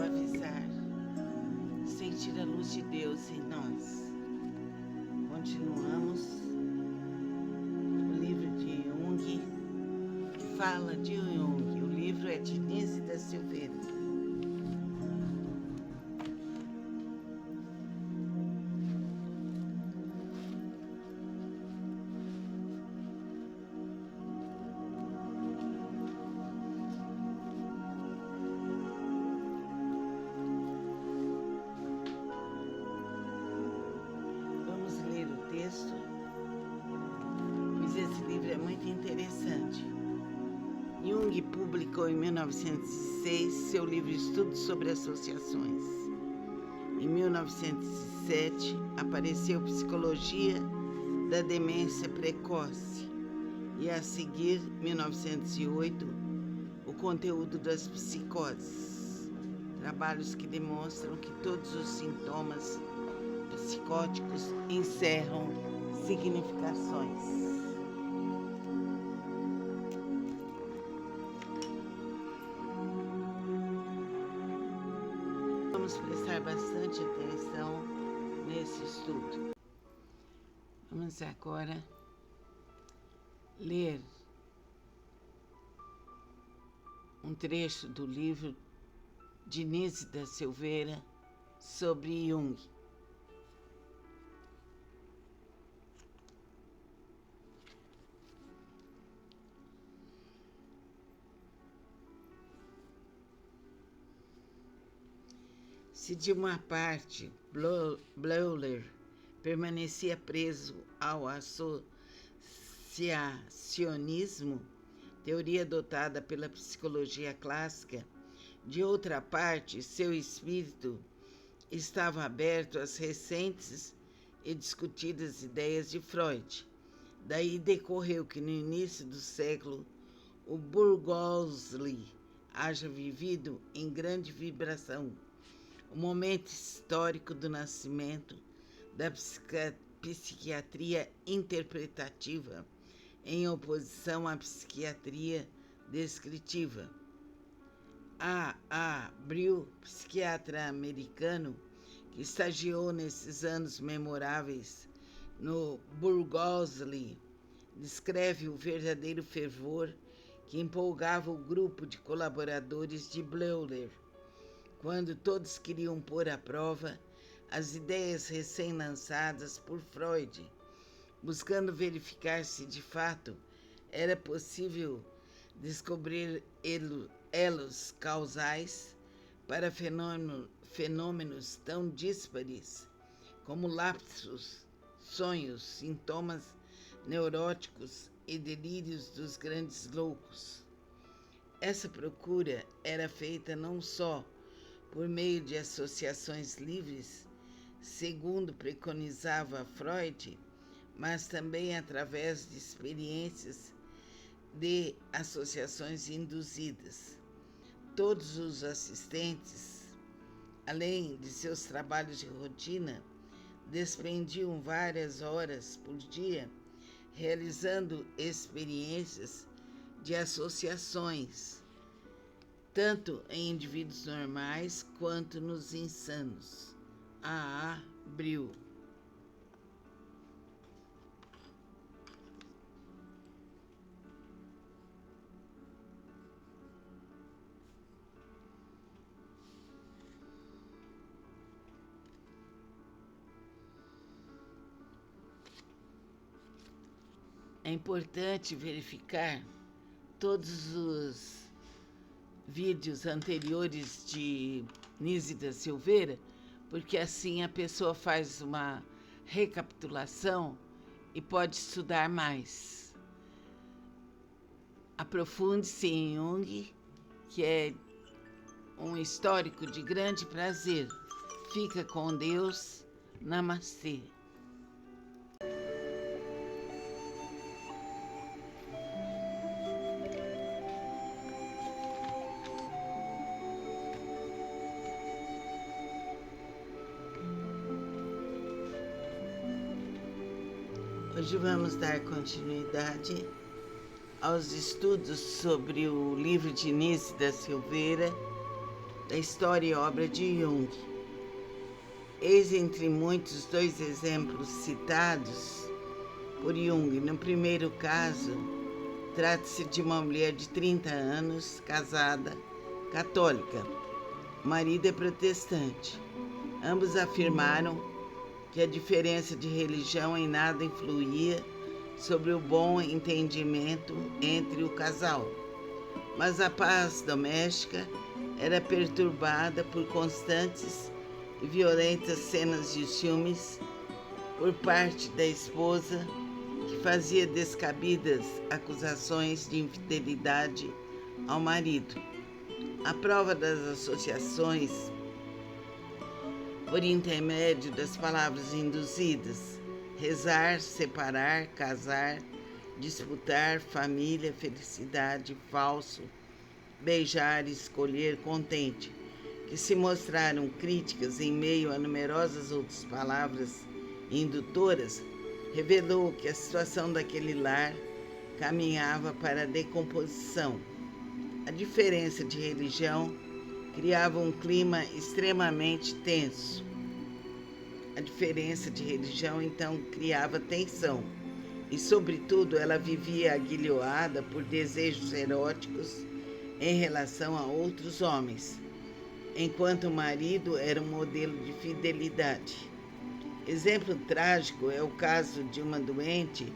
suavizar, sentir a luz de Deus em nós. Continuamos o livro de Jung, que fala de Jung. O livro é de Nise da Silveira. Pois esse livro é muito interessante. Jung publicou em 1906 seu livro Estudos sobre Associações. Em 1907 apareceu Psicologia da Demência Precoce e a seguir, 1908, o conteúdo das psicoses, trabalhos que demonstram que todos os sintomas psicóticos encerram significações. Vamos prestar bastante atenção nesse estudo. Vamos agora ler um trecho do livro de Nise da Silveira sobre Jung. Se de uma parte Bleuler permanecia preso ao associacionismo, teoria adotada pela psicologia clássica, de outra parte, seu espírito estava aberto às recentes e discutidas ideias de Freud. Daí decorreu que no início do século o Burgosli haja vivido em grande vibração, o momento histórico do nascimento da psiquiatria interpretativa em oposição à psiquiatria descritiva. A. Brill, psiquiatra americano, que estagiou nesses anos memoráveis no Burgosli, descreve o verdadeiro fervor que empolgava o grupo de colaboradores de Bleuler, quando todos queriam pôr à prova as ideias recém-lançadas por Freud, buscando verificar se de fato era possível descobrir elos causais para fenômenos tão díspares como lapsos, sonhos, sintomas neuróticos e delírios dos grandes loucos. Essa procura era feita não só por meio de associações livres, segundo preconizava Freud, mas também através de experiências de associações induzidas. Todos os assistentes, além de seus trabalhos de rotina, despendiam várias horas por dia realizando experiências de associações, tanto em indivíduos normais quanto nos insanos. A. Brill. É importante verificar todos os vídeos anteriores de Nise da Silveira, porque assim a pessoa faz uma recapitulação e pode estudar mais. Aprofunde-se em Jung, que é um histórico de grande prazer. Fica com Deus. Namastê. Hoje vamos dar continuidade aos estudos sobre o livro de Nise da Silveira, da história e obra de Jung. Eis entre muitos 2 exemplos citados por Jung. No primeiro caso, trata-se de uma mulher de 30 anos, casada, católica. O marido é protestante. Ambos afirmaram que a diferença de religião em nada influía sobre o bom entendimento entre o casal, mas a paz doméstica era perturbada por constantes e violentas cenas de ciúmes por parte da esposa, que fazia descabidas acusações de infidelidade ao marido. A prova das associações por intermédio das palavras induzidas: rezar, separar, casar, disputar, família, felicidade, falso, beijar, escolher, contente, que se mostraram críticas em meio a numerosas outras palavras indutoras, revelou que a situação daquele lar caminhava para a decomposição. A diferença de religião criava um clima extremamente tenso. A diferença de religião, então, criava tensão. E, sobretudo, ela vivia aguilhoada por desejos eróticos em relação a outros homens, enquanto o marido era um modelo de fidelidade. Exemplo trágico é o caso de uma doente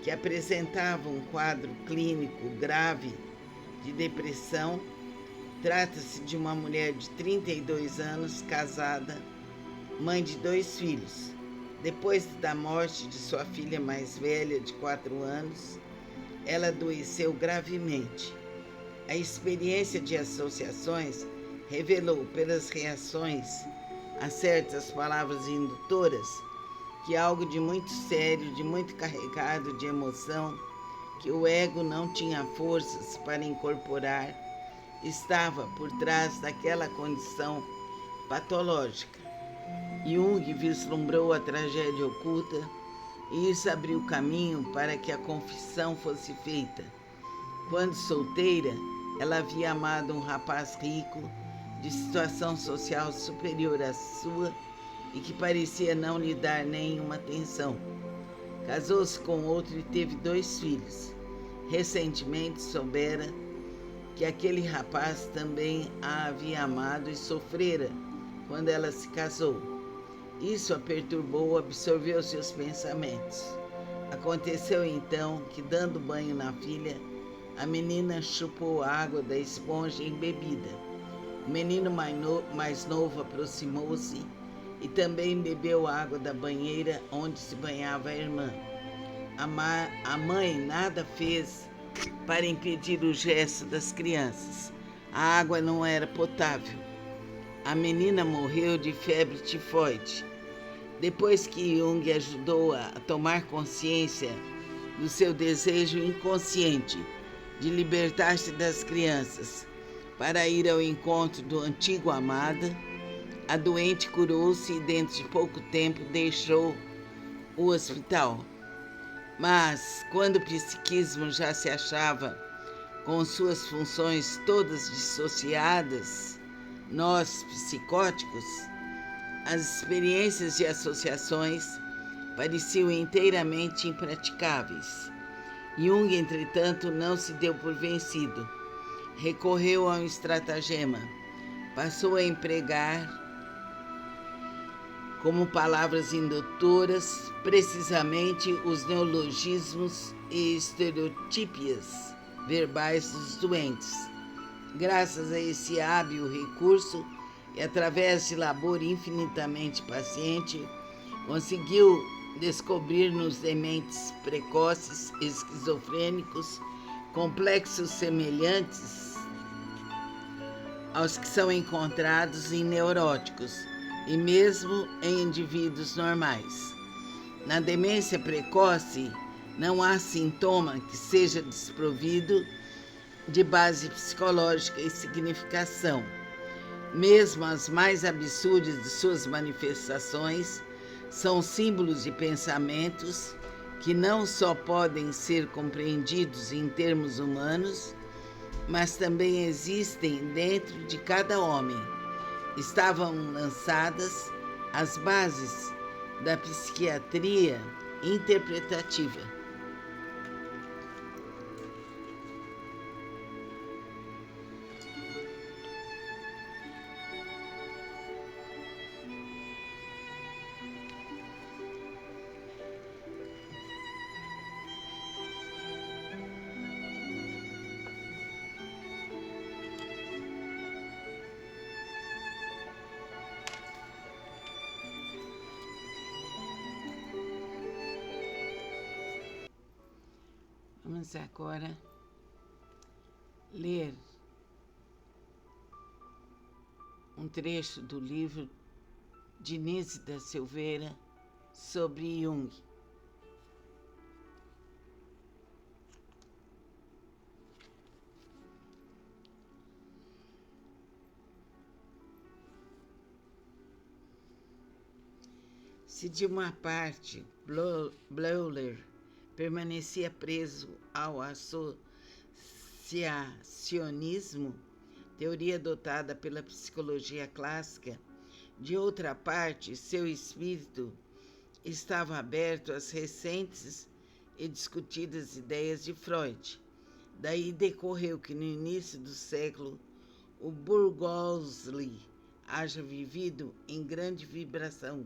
que apresentava um quadro clínico grave de depressão. Trata-se de uma mulher de 32 anos, casada, mãe de 2 filhos. Depois da morte de sua filha mais velha, de 4 anos, ela adoeceu gravemente. A experiência de associações revelou, pelas reações a certas palavras indutoras, que algo de muito sério, de muito carregado de emoção, que o ego não tinha forças para incorporar, estava por trás daquela condição patológica. Jung vislumbrou a tragédia oculta e isso abriu caminho para que a confissão fosse feita. Quando solteira, ela havia amado um rapaz rico, de situação social superior à sua e que parecia não lhe dar nenhuma atenção. Casou-se com outro e teve 2 filhos. Recentemente soubera que aquele rapaz também a havia amado e sofrera quando ela se casou. Isso a perturbou, absorveu seus pensamentos. Aconteceu então que, dando banho na filha, a menina chupou a água da esponja embebida. O menino mais novo aproximou-se e também bebeu água da banheira onde se banhava a irmã. A mãe nada fez para impedir o gesto das crianças. A água não era potável. A menina morreu de febre tifoide. Depois que Jung ajudou a tomar consciência do seu desejo inconsciente de libertar-se das crianças para ir ao encontro do antigo amado, a doente curou-se e dentro de pouco tempo deixou o hospital. Mas, quando o psiquismo já se achava com suas funções todas dissociadas, nós, psicóticos, as experiências e associações pareciam inteiramente impraticáveis. Jung, entretanto, não se deu por vencido. Recorreu a um estratagema. Passou a empregar como palavras indutoras precisamente os neologismos e estereotípias verbais dos doentes. Graças a esse hábil recurso e através de labor infinitamente paciente, conseguiu descobrir nos dementes precoces, esquizofrênicos, complexos semelhantes aos que são encontrados em neuróticos e mesmo em indivíduos normais. Na demência precoce, não há sintoma que seja desprovido de base psicológica e significação. Mesmo as mais absurdas de suas manifestações são símbolos de pensamentos que não só podem ser compreendidos em termos humanos, mas também existem dentro de cada homem. Estavam lançadas as bases da psiquiatria interpretativa. Vamos agora ler um trecho do livro de Nise da Silveira sobre Jung. Se de uma parte Bleuler permanecia preso ao associacionismo, teoria adotada pela psicologia clássica, de outra parte, seu espírito estava aberto às recentes e discutidas ideias de Freud. Daí decorreu que no início do século o Burgosli haja vivido em grande vibração,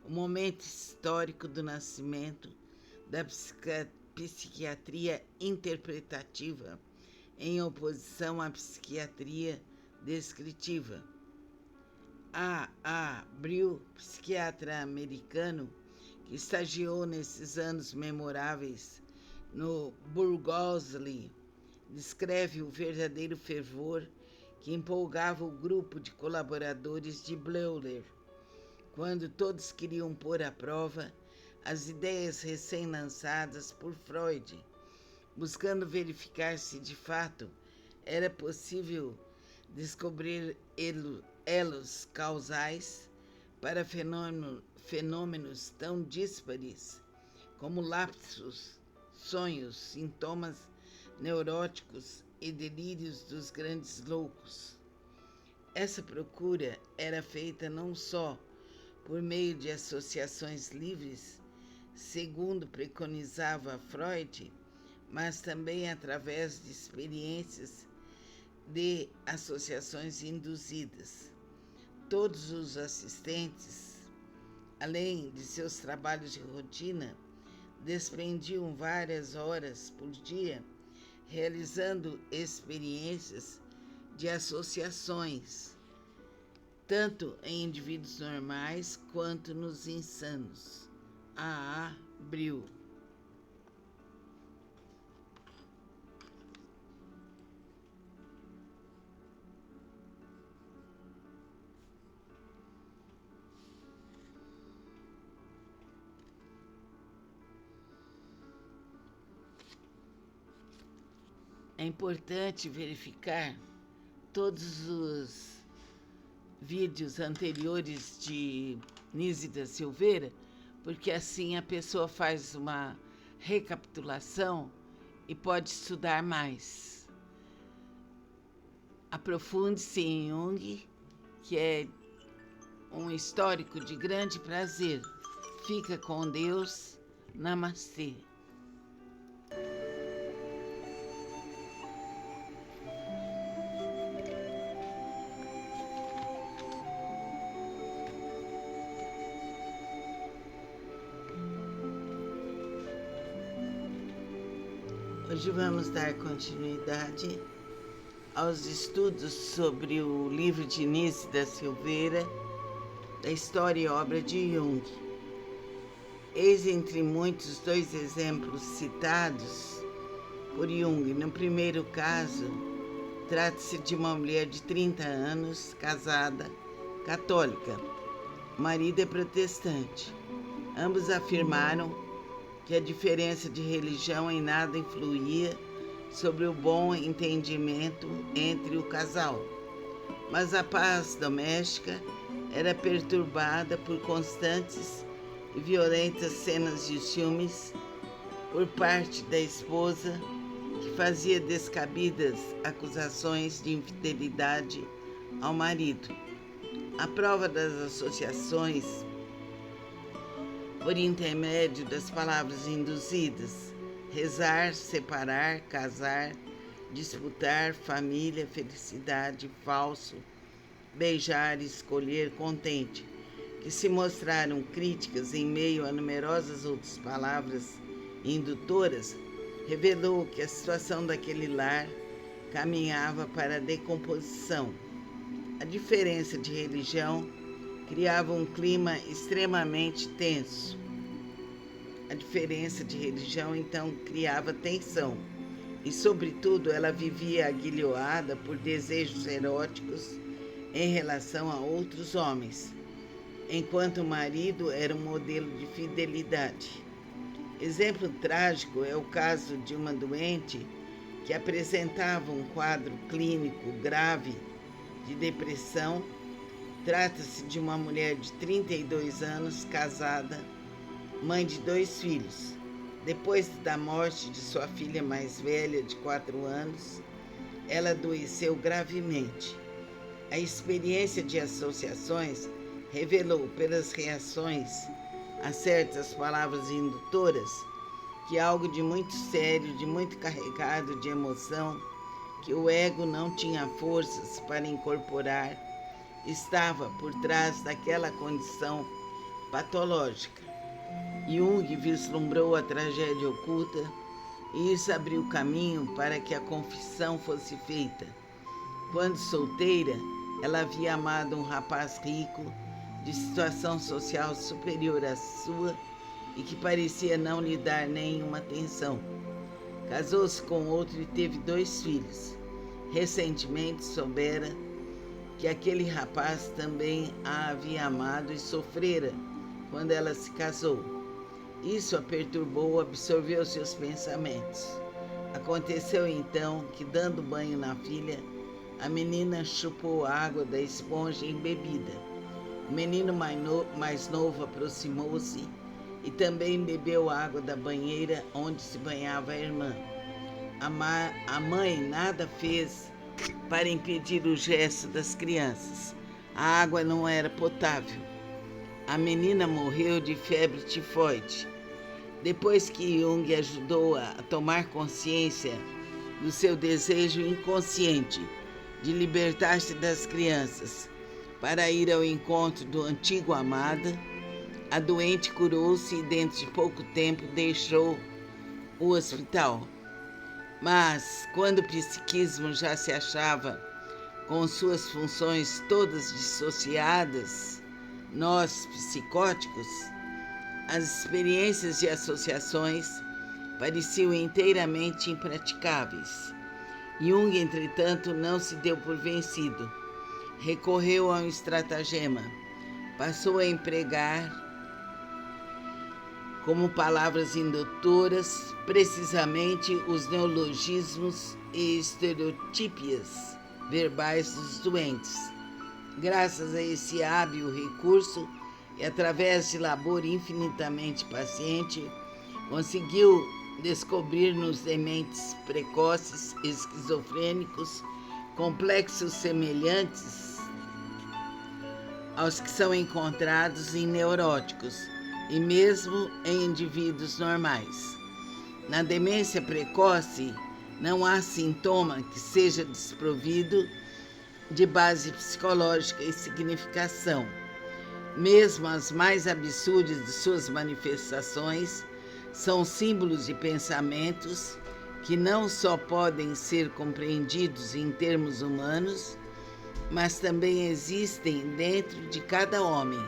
o momento histórico do nascimento da psiquiatria interpretativa, em oposição à psiquiatria descritiva. A. Brill, psiquiatra americano, que estagiou nesses anos memoráveis no Burgosli, descreve o verdadeiro fervor que empolgava o grupo de colaboradores de Bleuler, quando todos queriam pôr à prova as ideias recém-lançadas por Freud, buscando verificar se de fato era possível descobrir elos causais para fenômenos tão díspares como lapsos, sonhos, sintomas neuróticos e delírios dos grandes loucos. Essa procura era feita não só por meio de associações livres, segundo preconizava Freud, mas também através de experiências de associações induzidas. Todos os assistentes, além de seus trabalhos de rotina, despendiam várias horas por dia realizando experiências de associações, tanto em indivíduos normais quanto nos insanos. A. Brill. É importante verificar todos os vídeos anteriores de Nise da Silveira, porque assim a pessoa faz uma recapitulação e pode estudar mais. Aprofunde-se em Jung, que é um histórico de grande prazer. Fica com Deus. Namastê. Hoje vamos dar continuidade aos estudos sobre o livro de Nise da Silveira, da história e obra de Jung. Eis entre muitos dois exemplos citados por Jung. No primeiro caso, trata-se de uma mulher de 30 anos, casada, católica. O marido é protestante. Ambos afirmaram que a diferença de religião em nada influía sobre o bom entendimento entre o casal, mas a paz doméstica era perturbada por constantes e violentas cenas de ciúmes por parte da esposa, que que fazia descabidas acusações de infidelidade ao marido. A prova das associações por intermédio das palavras induzidas: rezar, separar, casar, disputar, família, felicidade, falso, beijar, escolher, contente, que se mostraram críticas em meio a numerosas outras palavras indutoras, revelou que a situação daquele lar caminhava para a decomposição. A diferença de religião criava um clima extremamente tenso. A diferença de religião, então, criava tensão. E, sobretudo, ela vivia aguilhoada por desejos eróticos em relação a outros homens, enquanto o marido era um modelo de fidelidade. Exemplo trágico é o caso de uma doente que apresentava um quadro clínico grave de depressão. Trata-se de uma mulher de 32 anos, casada, mãe de 2 filhos. Depois da morte de sua filha mais velha, de 4 anos, ela adoeceu gravemente. A experiência de associações revelou, pelas reações a certas palavras indutoras, que algo de muito sério, de muito carregado de emoção, que o ego não tinha forças para incorporar, estava por trás daquela condição patológica. Jung vislumbrou a tragédia oculta e isso abriu caminho para que a confissão fosse feita. Quando solteira, ela havia amado um rapaz rico, de situação social superior à sua e que parecia não lhe dar nenhuma atenção. Casou-se com outro e teve 2 filhos. Recentemente soubera que aquele rapaz também a havia amado e sofrera quando ela se casou. Isso a perturbou, absorveu seus pensamentos. Aconteceu então que, dando banho na filha, a menina chupou a água da esponja embebida. O menino mais novo aproximou-se e também bebeu água da banheira onde se banhava a irmã. A mãe nada fez para impedir o gesto das crianças. A água não era potável. A menina morreu de febre tifoide. Depois que Jung ajudou-a a tomar consciência do seu desejo inconsciente de libertar-se das crianças para ir ao encontro do antigo amado, a doente curou-se e dentro de pouco tempo deixou o hospital. Mas, quando o psiquismo já se achava com suas funções todas dissociadas, nós, psicóticos, as experiências de associações pareciam inteiramente impraticáveis. Jung, entretanto, não se deu por vencido. Recorreu a um estratagema. Passou a empregar como palavras indutoras precisamente os neologismos e estereotípias verbais dos doentes. Graças a esse hábil recurso e através de labor infinitamente paciente, conseguiu descobrir nos dementes precoces, esquizofrênicos, complexos semelhantes aos que são encontrados em neuróticos e mesmo em indivíduos normais. Na demência precoce, não há sintoma que seja desprovido de base psicológica e significação. Mesmo as mais absurdas de suas manifestações são símbolos de pensamentos que não só podem ser compreendidos em termos humanos, mas também existem dentro de cada homem.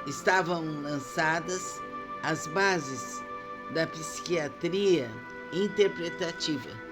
Estavam lançadas as bases da psiquiatria interpretativa.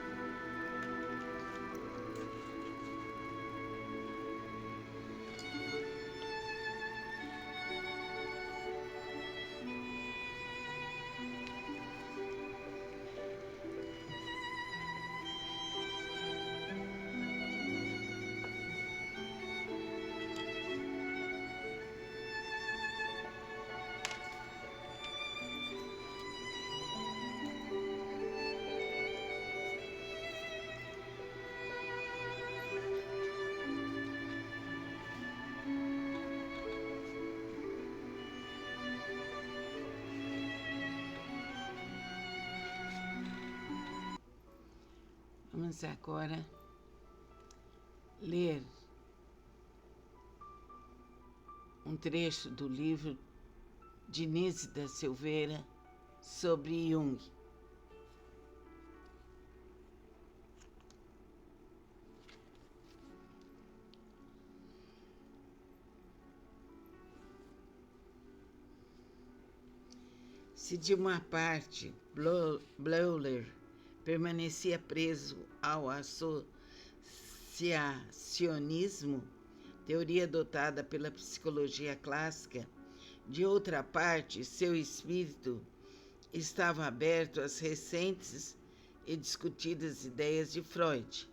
Vamos agora ler um trecho do livro de Nise da Silveira sobre Jung. Se de uma parte Bleuler permanecia preso ao associacionismo, teoria adotada pela psicologia clássica, de outra parte, seu espírito estava aberto às recentes e discutidas ideias de Freud.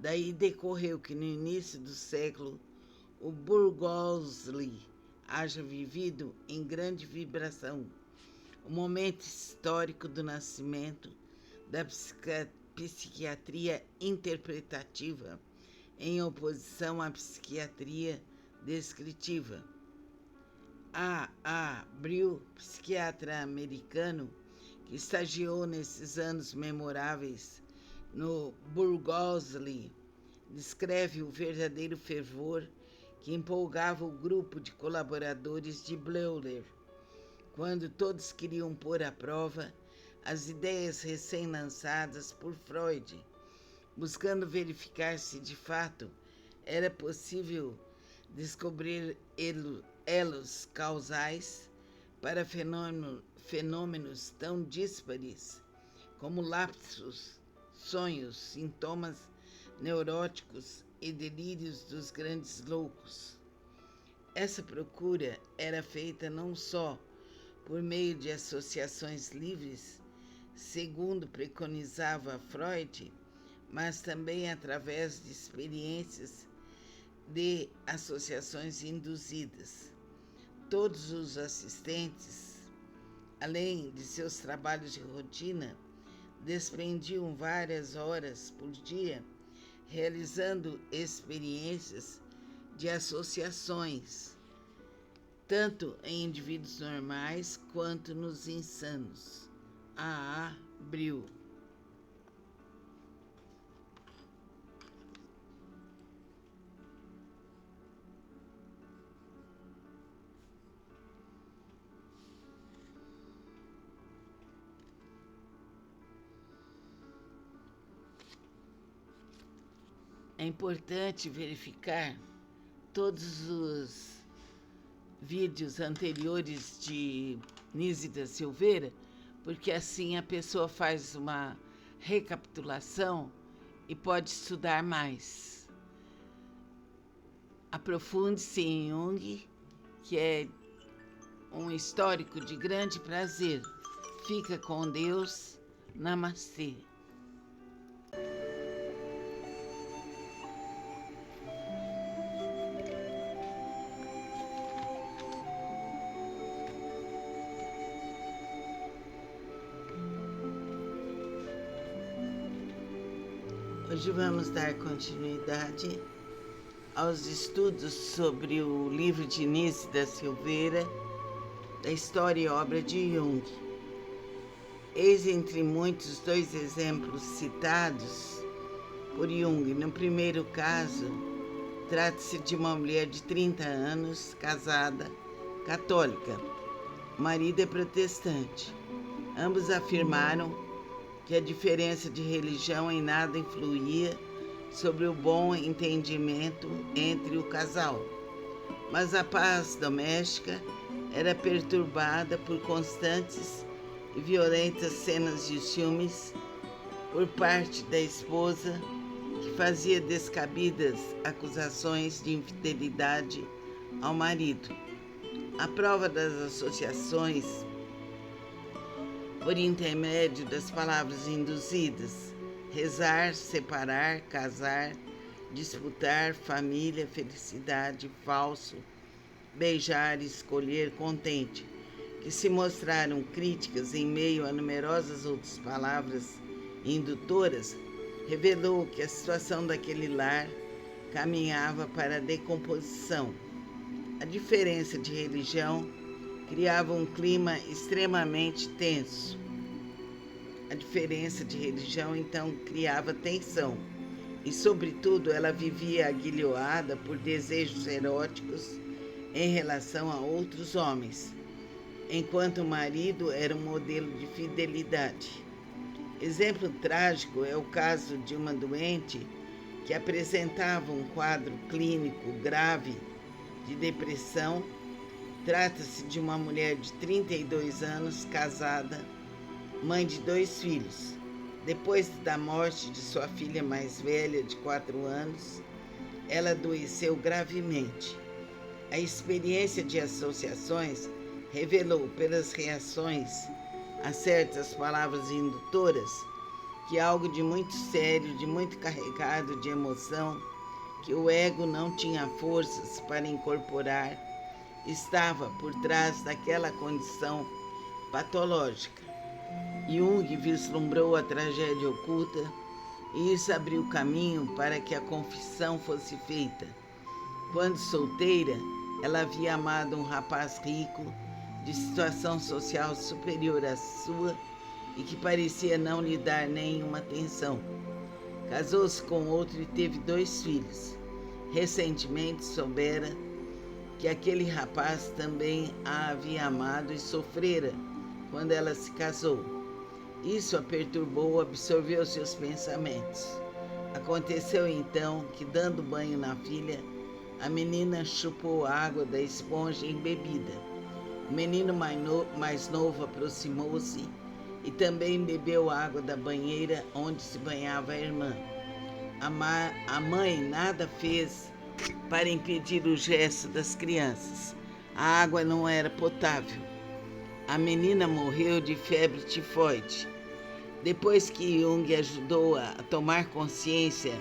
Daí decorreu que no início do século o Burgosli haja vivido em grande vibração, o momento histórico do nascimento da psiquiatria interpretativa em oposição à psiquiatria descritiva. A. Brill, psiquiatra americano, que estagiou nesses anos memoráveis no Burgosli, descreve o verdadeiro fervor que empolgava o grupo de colaboradores de Bleuler, quando todos queriam pôr à prova as ideias recém-lançadas por Freud, buscando verificar se de fato era possível descobrir elos causais para fenômenos tão díspares como lapsos, sonhos, sintomas neuróticos e delírios dos grandes loucos. Essa procura era feita não só por meio de associações livres, segundo preconizava Freud, mas também através de experiências de associações induzidas. Todos os assistentes, além de seus trabalhos de rotina, despendiam várias horas por dia realizando experiências de associações, tanto em indivíduos normais quanto nos insanos. A. Brill. É importante verificar todos os vídeos anteriores de Nise da Silveira, porque assim a pessoa faz uma recapitulação e pode estudar mais. Aprofunde-se em Jung, que é um histórico de grande prazer. Fica com Deus. Namastê. Hoje vamos dar continuidade aos estudos sobre o livro de Nise da Silveira, da história e obra de Jung. Eis entre muitos dois exemplos citados por Jung. No primeiro caso, trata-se de uma mulher de 30 anos, casada, católica. O marido é protestante. Ambos afirmaram que a diferença de religião em nada influía sobre o bom entendimento entre o casal, mas a paz doméstica era perturbada por constantes e violentas cenas de ciúmes por parte da esposa, que fazia descabidas acusações de infidelidade ao marido. A prova das associações por intermédio das palavras induzidas: rezar, separar, casar, disputar, família, felicidade, falso, beijar, escolher, contente, que se mostraram críticas em meio a numerosas outras palavras indutoras, revelou que a situação daquele lar caminhava para a decomposição. A diferença de religião criava um clima extremamente tenso. A diferença de religião então criava tensão e, sobretudo, ela vivia aguilhoada por desejos eróticos em relação a outros homens, enquanto o marido era um modelo de fidelidade. Exemplo trágico é o caso de uma doente que apresentava um quadro clínico grave de depressão. Trata-se de uma mulher de 32 anos, casada, mãe de 2 filhos. Depois da morte de sua filha mais velha, de 4 anos, ela adoeceu gravemente. A experiência de associações revelou, pelas reações a certas palavras indutoras, que algo de muito sério, de muito carregado de emoção, que o ego não tinha forças para incorporar, estava por trás daquela condição patológica. Jung vislumbrou a tragédia oculta e isso abriu caminho para que a confissão fosse feita. Quando solteira, ela havia amado um rapaz rico, de situação social superior à sua e que parecia não lhe dar nenhuma atenção. Casou-se com outro e teve 2 filhos. Recentemente soubera que aquele rapaz também a havia amado e sofrera quando ela se casou. Isso a perturbou, absorveu seus pensamentos. Aconteceu então que, dando banho na filha, a menina chupou a água da esponja embebida. O menino mais novo aproximou-se e também bebeu a água da banheira onde se banhava a irmã. A mãe nada fez para impedir o gesto das crianças. A água não era potável. A menina morreu de febre tifoide. Depois que Jung ajudou a tomar consciência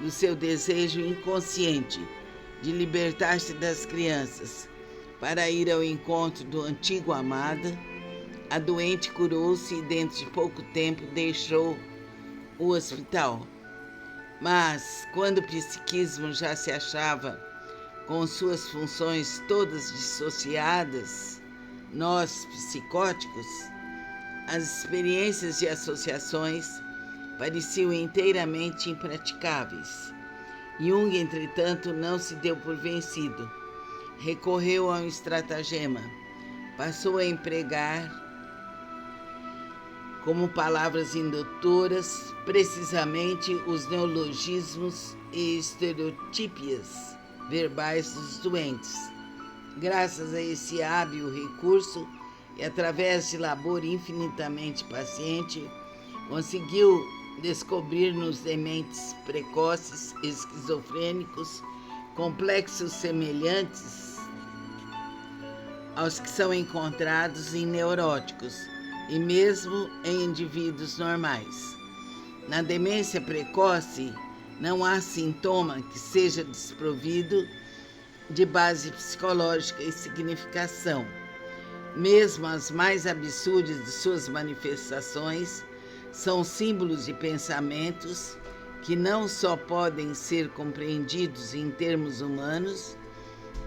do seu desejo inconsciente de libertar-se das crianças para ir ao encontro do antigo amado, a doente curou-se e dentro de pouco tempo deixou o hospital. Mas, quando o psiquismo já se achava com suas funções todas dissociadas, nós, psicóticos, as experiências de associações pareciam inteiramente impraticáveis. Jung, entretanto, não se deu por vencido. Recorreu a um estratagema. Passou a empregar como palavras indutoras precisamente os neologismos e estereotípias verbais dos doentes. Graças a esse hábil recurso e através de labor infinitamente paciente, conseguiu descobrir nos dementes precoces, esquizofrênicos, complexos semelhantes aos que são encontrados em neuróticos e mesmo em indivíduos normais. Na demência precoce, não há sintoma que seja desprovido de base psicológica e significação. Mesmo as mais absurdas de suas manifestações são símbolos de pensamentos que não só podem ser compreendidos em termos humanos,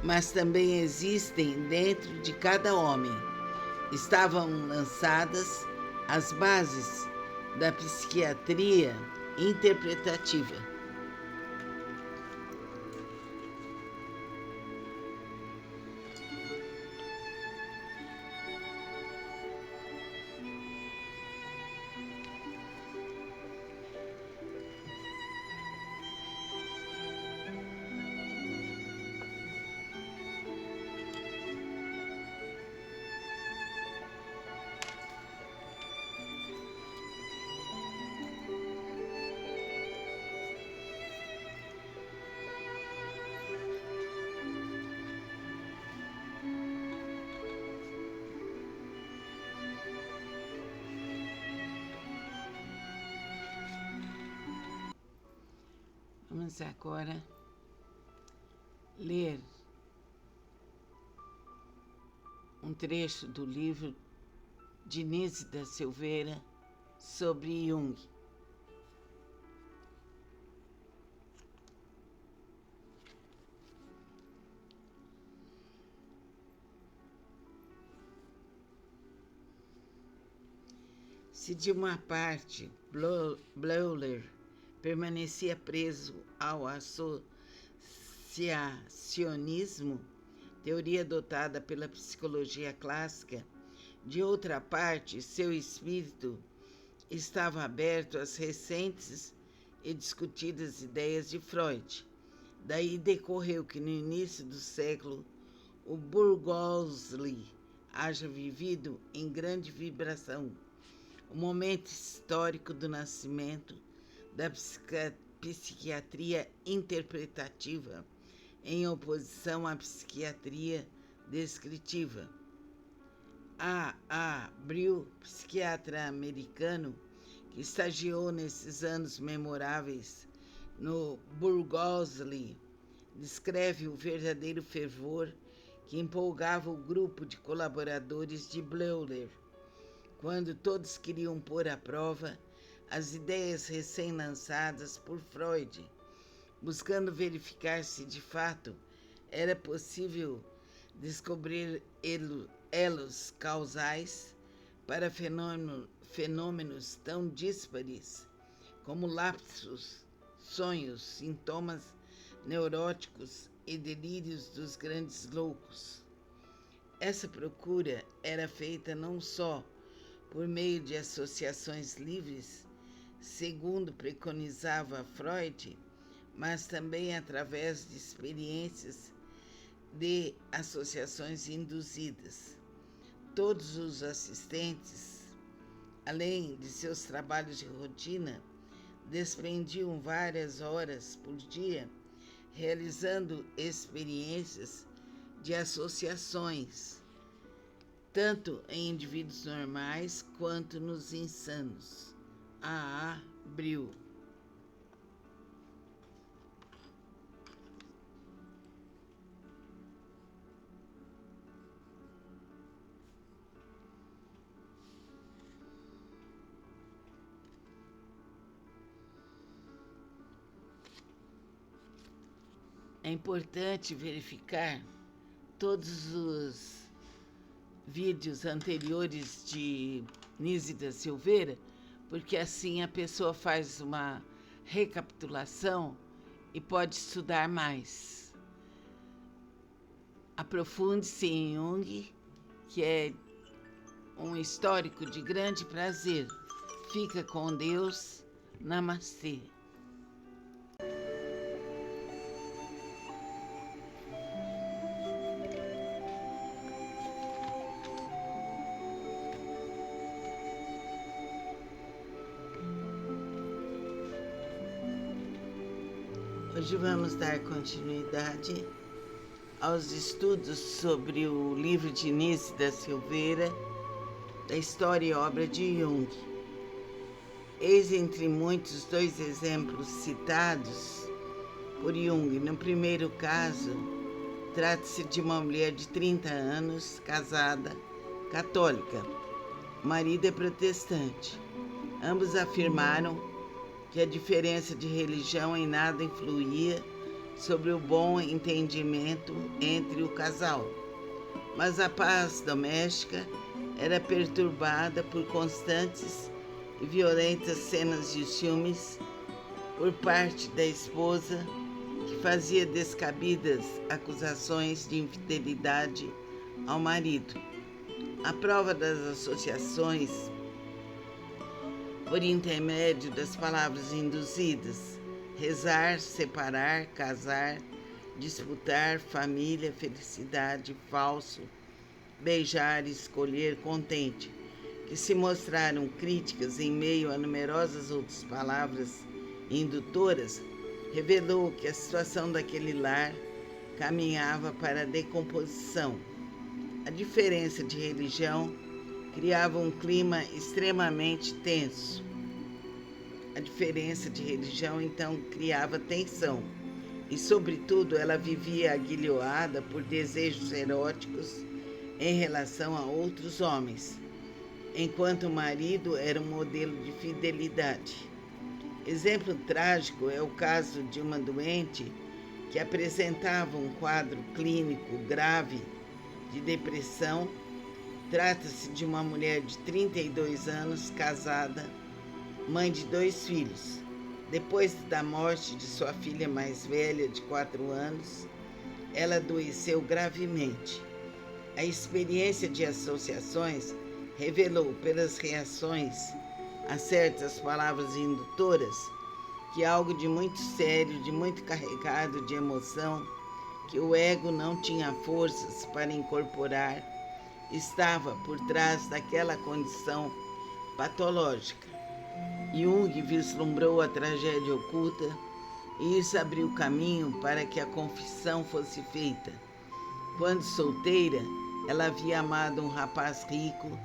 mas também existem dentro de cada homem. Estavam lançadas as bases da psiquiatria interpretativa. Vamos agora ler um trecho do livro de Nise da Silveira sobre Jung. Se de uma parte Bleuler permanecia preso ao associacionismo, teoria adotada pela psicologia clássica, de outra parte, seu espírito estava aberto às recentes e discutidas ideias de Freud. Daí decorreu que no início do século o Burgosli haja vivido em grande vibração, o momento histórico do nascimento da psiquiatria interpretativa em oposição à psiquiatria descritiva. A. Brill, psiquiatra americano, que estagiou nesses anos memoráveis no Burgosli, descreve o verdadeiro fervor que empolgava o grupo de colaboradores de Bleuler, quando todos queriam pôr à prova as ideias recém-lançadas por Freud, buscando verificar se de fato era possível descobrir elos causais para fenômenos tão díspares como lapsos, sonhos, sintomas neuróticos e delírios dos grandes loucos. Essa procura era feita não só por meio de associações livres, segundo preconizava Freud, mas também através de experiências de associações induzidas. Todos os assistentes, além de seus trabalhos de rotina, despendiam várias horas por dia realizando experiências de associações, tanto em indivíduos normais quanto nos insanos. A. Brill. É importante verificar todos os vídeos anteriores de Nise da Silveira, porque assim a pessoa faz uma recapitulação e pode estudar mais. Aprofunde-se em Jung, que é um histórico de grande prazer. Fica com Deus. Namastê. Hoje vamos dar continuidade aos estudos sobre o livro de Nise da Silveira, da história e obra de Jung. Eis entre muitos dois exemplos citados por Jung. No primeiro caso, trata-se de uma mulher de 30 anos, casada, católica. O marido é protestante. Ambos afirmaram que a diferença de religião em nada influía sobre o bom entendimento entre o casal, mas a paz doméstica era perturbada por constantes e violentas cenas de ciúmes por parte da esposa, que fazia descabidas acusações de infidelidade ao marido. A prova das associações por intermédio das palavras induzidas: rezar, separar, casar, disputar, família, felicidade, falso, beijar, escolher, contente, que se mostraram críticas em meio a numerosas outras palavras indutoras, revelou que a situação daquele lar caminhava para a decomposição. A diferença de religião criava um clima extremamente tenso. A diferença de religião, então, criava tensão. E, sobretudo, ela vivia aguilhoada por desejos eróticos em relação a outros homens, enquanto o marido era um modelo de fidelidade. Exemplo trágico é o caso de uma doente que apresentava um quadro clínico grave de depressão Trata-se de uma mulher de 32 anos, casada, mãe de 2 filhos. Depois da morte de sua filha mais velha, de 4 anos, ela adoeceu gravemente. A experiência de associações revelou, pelas reações a certas palavras indutoras, que algo de muito sério, de muito carregado de emoção, que o ego não tinha forças para incorporar, estava por trás daquela condição patológica. Jung vislumbrou a tragédia oculta e isso abriu caminho para que a confissão fosse feita. Quando solteira, ela havia amado um rapaz rico,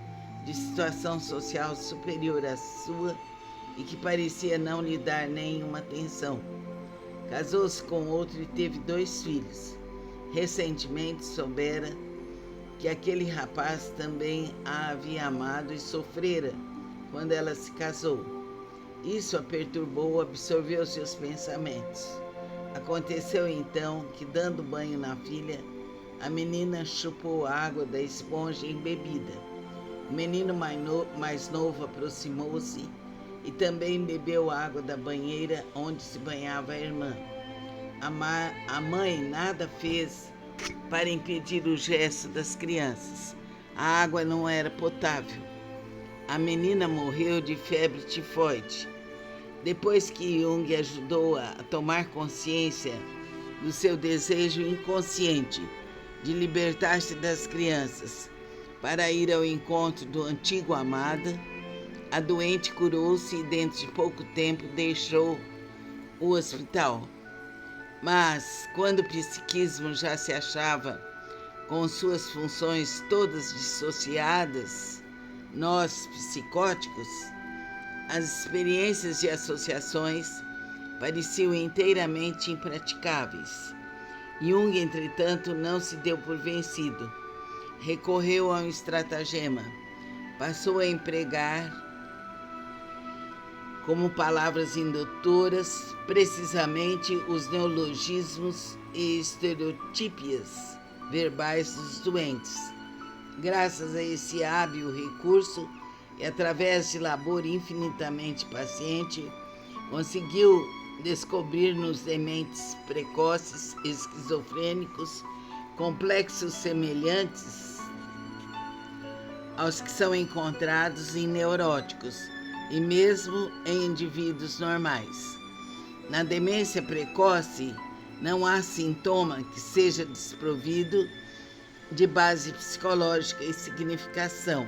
de situação social superior à sua e que parecia não lhe dar nenhuma atenção. Casou-se com outro e teve 2 filhos. Recentemente soubera que aquele rapaz também a havia amado e sofrera quando ela se casou. Isso a perturbou, absorveu seus pensamentos. Aconteceu então que, dando banho na filha, a menina chupou a água da esponja embebida. O menino mais novo aproximou-se e também bebeu a água da banheira onde se banhava a irmã. A mãe nada fez para impedir o gesto das crianças. A água não era potável. A menina morreu de febre tifoide. Depois que Jung ajudou a tomar consciência do seu desejo inconsciente de libertar-se das crianças para ir ao encontro do antigo amado, a doente curou-se e dentro de pouco tempo deixou o hospital. Mas, quando o psiquismo já se achava com suas funções todas dissociadas, nós, psicóticos, as experiências e associações pareciam inteiramente impraticáveis. Jung, entretanto, não se deu por vencido. Recorreu a um estratagema. Passou a empregar como palavras indutoras precisamente os neologismos e estereotípias verbais dos doentes. Graças a esse hábil recurso e através de labor infinitamente paciente, conseguiu descobrir nos dementes precoces, esquizofrênicos, complexos semelhantes aos que são encontrados em neuróticos e mesmo em indivíduos normais. Na demência precoce, não há sintoma que seja desprovido de base psicológica e significação.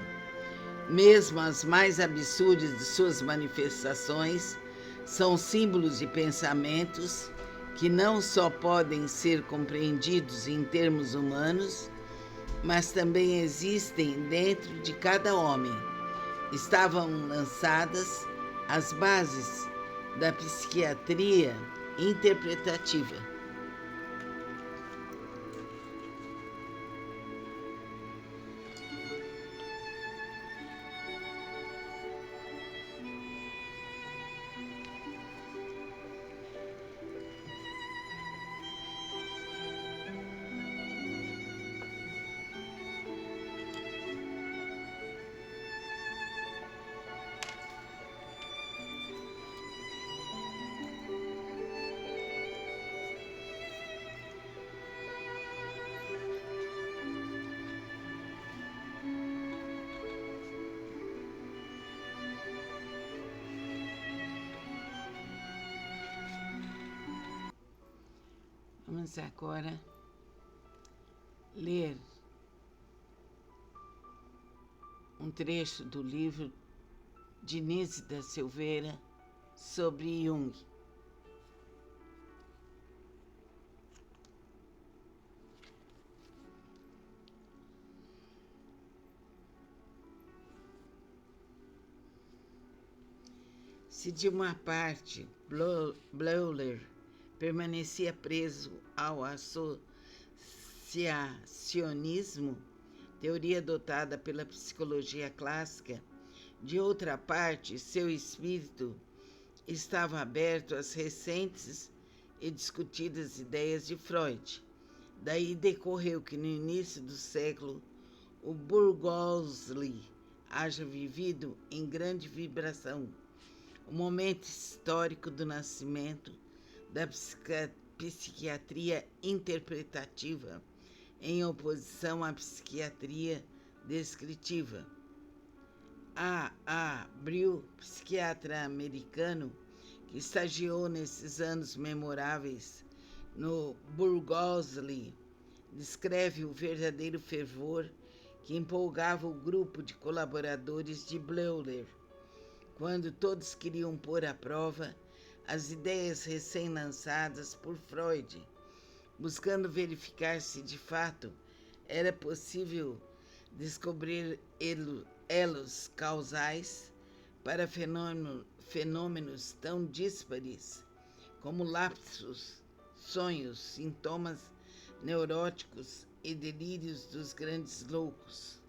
Mesmo as mais absurdas de suas manifestações são símbolos de pensamentos que não só podem ser compreendidos em termos humanos, mas também existem dentro de cada homem. Estavam lançadas as bases da psiquiatria interpretativa. Vamos agora ler um trecho do livro de Nise da Silveira sobre Jung. Se de uma parte Bleuler permanecia preso ao associacionismo, teoria adotada pela psicologia clássica, de outra parte, seu espírito estava aberto às recentes e discutidas ideias de Freud. Daí decorreu que, no início do século, o Burgosli haja vivido em grande vibração o momento histórico do nascimento da psiquiatria interpretativa em oposição à psiquiatria descritiva. A. Brill, psiquiatra americano, que estagiou nesses anos memoráveis no Burgosli, descreve o verdadeiro fervor que empolgava o grupo de colaboradores de Bleuler, quando todos queriam pôr à prova as ideias recém-lançadas por Freud, buscando verificar se de fato era possível descobrir elos causais para fenômenos tão díspares como lapsos, sonhos, sintomas neuróticos e delírios dos grandes loucos.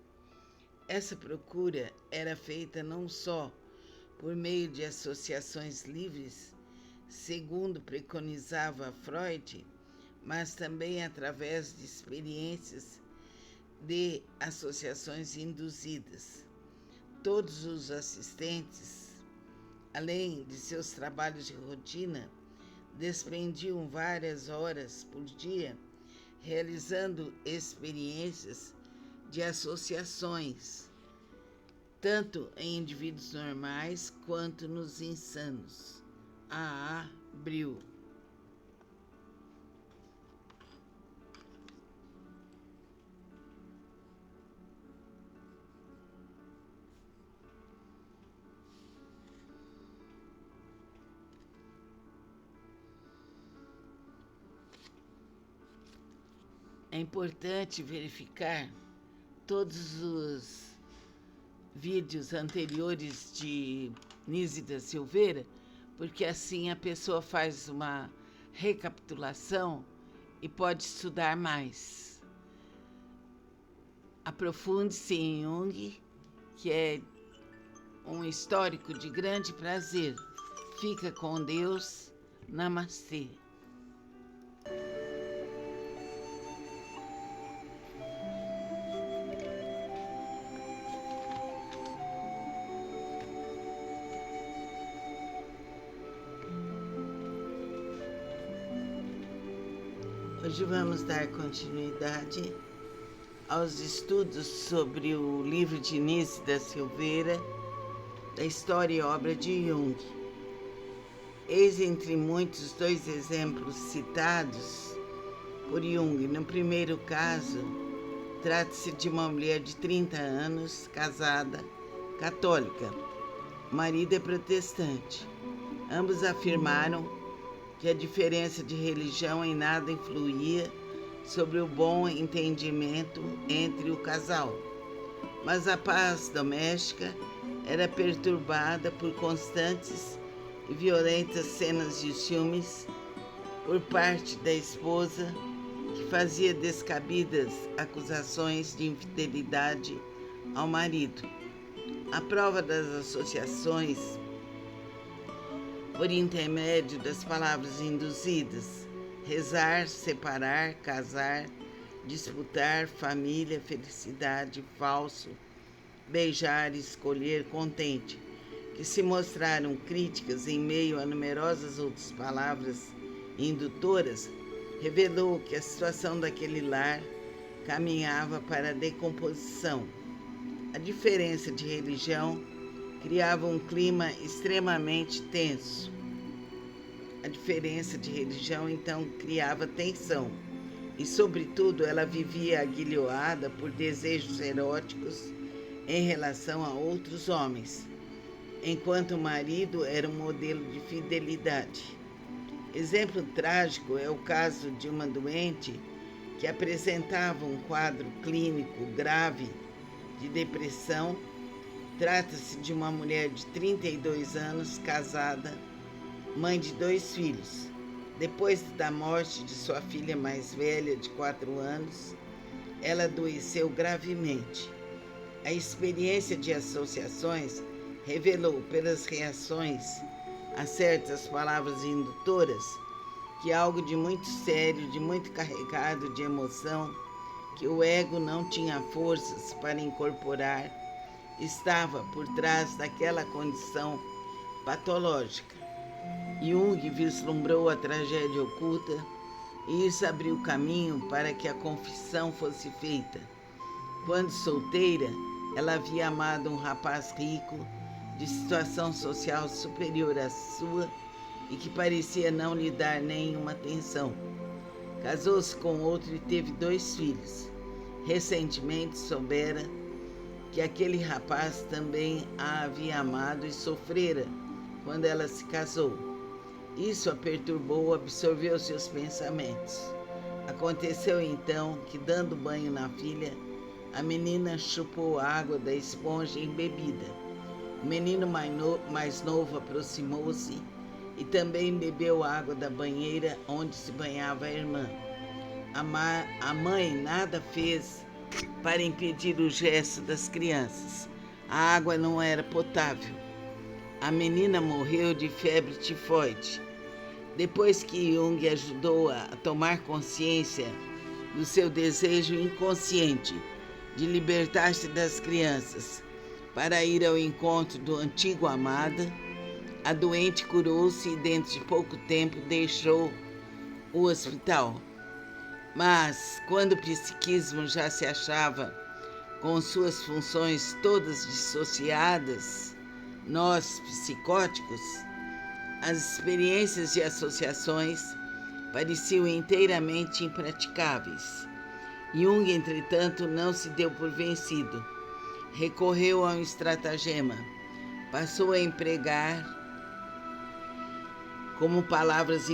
Essa procura era feita não só por meio de associações livres, segundo preconizava Freud, mas também através de experiências de associações induzidas. Todos os assistentes, além de seus trabalhos de rotina, despendiam várias horas por dia realizando experiências de associações, tanto em indivíduos normais quanto nos insanos. A. Brill. É importante verificar todos os vídeos anteriores de Nise da Silveira, porque assim a pessoa faz uma recapitulação e pode estudar mais. Aprofunde-se em Jung, que é um histórico de grande prazer. Fica com Deus. Namastê. Hoje vamos dar continuidade aos estudos sobre o livro de Nise da Silveira, da história e obra de Jung. Eis entre muitos dois exemplos citados por Jung. No primeiro caso, trata-se de uma mulher de 30 anos, casada, católica. O marido é protestante. Ambos afirmaram que a diferença de religião em nada influía sobre o bom entendimento entre o casal, mas a paz doméstica era perturbada por constantes e violentas cenas de ciúmes por parte da esposa, que fazia descabidas acusações de infidelidade ao marido. A prova das associações por intermédio das palavras induzidas: rezar, separar, casar, disputar, família, felicidade, falso, beijar, escolher, contente, que se mostraram críticas em meio a numerosas outras palavras indutoras, revelou que a situação daquele lar caminhava para a decomposição. A diferença de religião criava um clima extremamente tenso. A diferença de religião, então, criava tensão. E, sobretudo, ela vivia aguilhoada por desejos eróticos em relação a outros homens, enquanto o marido era um modelo de fidelidade. Exemplo trágico é o caso de uma doente que apresentava um quadro clínico grave de depressão. Trata-se de uma mulher de 32 anos, casada, mãe de 2 filhos. Depois da morte de sua filha mais velha, de 4 anos, ela adoeceu gravemente. A experiência de associações revelou, pelas reações a certas palavras indutoras, que algo de muito sério, de muito carregado de emoção, que o ego não tinha forças para incorporar estava por trás daquela condição patológica. Jung vislumbrou a tragédia oculta e isso abriu caminho para que a confissão fosse feita. Quando solteira, ela havia amado um rapaz rico, de situação social superior à sua e que parecia não lhe dar nenhuma atenção. Casou-se com outro e teve 2 filhos. Recentemente soubera que aquele rapaz também a havia amado e sofrera quando ela se casou. Isso a perturbou, absorveu seus pensamentos. Aconteceu então que, dando banho na filha, a menina chupou a água da esponja embebida. O menino mais novo aproximou-se e também bebeu água da banheira onde se banhava a irmã. A mãe nada fez para impedir o gesto das crianças. A água não era potável. A menina morreu de febre tifoide. Depois que Jung ajudou a tomar consciência do seu desejo inconsciente de libertar-se das crianças para ir ao encontro do antigo amado, a doente curou-se e dentro de pouco tempo deixou o hospital. Mas, quando o psiquismo já se achava com suas funções todas dissociadas, nós, psicóticos, as experiências e associações pareciam inteiramente impraticáveis. Jung, entretanto, não se deu por vencido. Recorreu a um estratagema. Passou a empregar como palavras